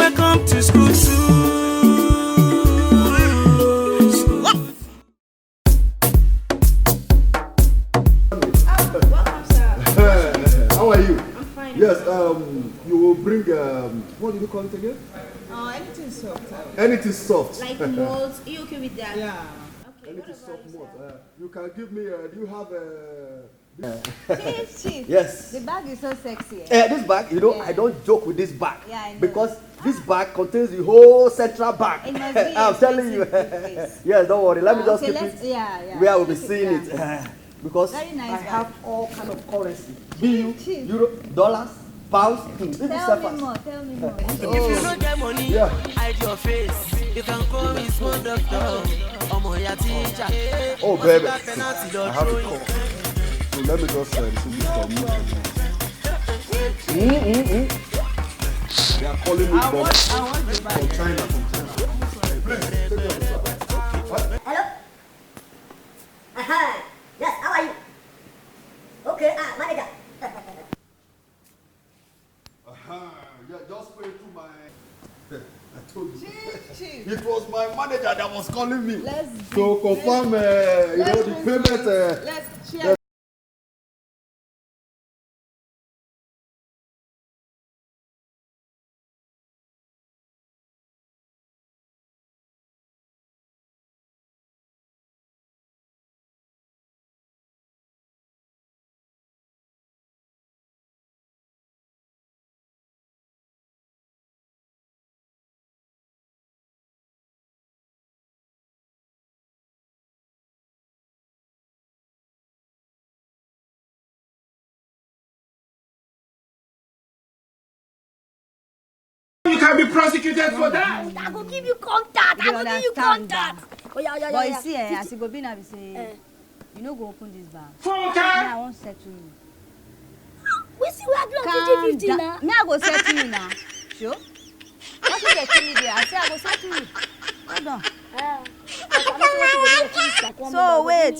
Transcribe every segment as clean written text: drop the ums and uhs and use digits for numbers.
welcome to school too. How are you? I'm fine. Yes, you will bring, what do you call it again? Anything soft. Anything soft. Like molds. Are you okay with that? Yeah. Okay. Anything soft mold. You can give me, do you have Chief. Yes. The bag is so sexy. This bag, Yeah. I don't joke with this bag. Yeah, I know. Because this bag contains the whole central bag. It must be I'm telling you. Yes, don't worry. Let me just keep it Yeah. where I will be Keep seeing it, it. Because Very nice I bag. have all kind of currency. BU, Chief. euro, dollars, pounds. Tell me more. If you no get money, Yeah. hide your face. You can call me small doctor. Your teacher. Oh, baby. That penalty, I have to call. So let me just receive this from you. They are calling me from China. Please, take your picture. Hello? Aha. Yes, how are you? Okay, manager. Yeah, just pay to my. I told you. Chief. It was my manager that was calling me. Let's To confirm, the payment. Let's cheer. You can be prosecuted for that. I go give you contact. I go give you contact. Oh, yeah. But you see, as you go be now, be say, you no go open this bag. Funke. I won't settle you. We see we are doing Calm 50-50 down. now. Me, I go settle you now. Sure? What if they kill me there? I say I go settle you. Hold on. So wait.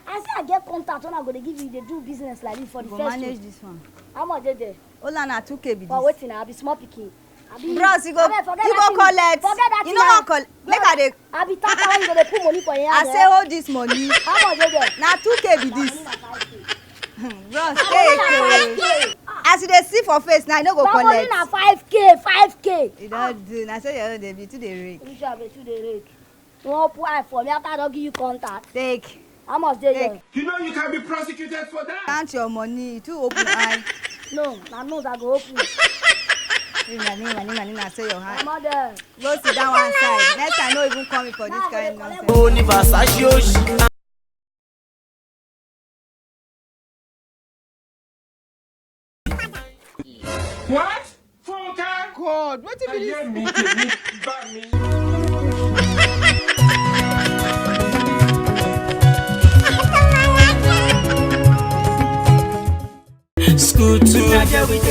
I say I get contact when I go to give you the do business like this for the Go first manage week. this one. How much they there? Hold on, na 2K be For this. waiting, I'll be small picking. Bros, you go Forget that collect. Forget that You know what collect? Make I dey. I'll be talking when you go to put money for you. I say hold this money. How much they there? Na 2K be this. Bros, take Money as you dey see for face now, you no go collect. na 5K. You don't do. Na say your own dey be too dey rake. You shall be to the rake. You won't put eye for me after I don't give you contact. Take. How much they Take. there? You know you can be prosecuted for that. Count your money. You too open eye. No, my nose I go open. Money, say your hand. I'm not there. Go sit down one side. Next time, no even coming for this kind of nonsense. What? Funke. God, what if Hear me, back me. School 2.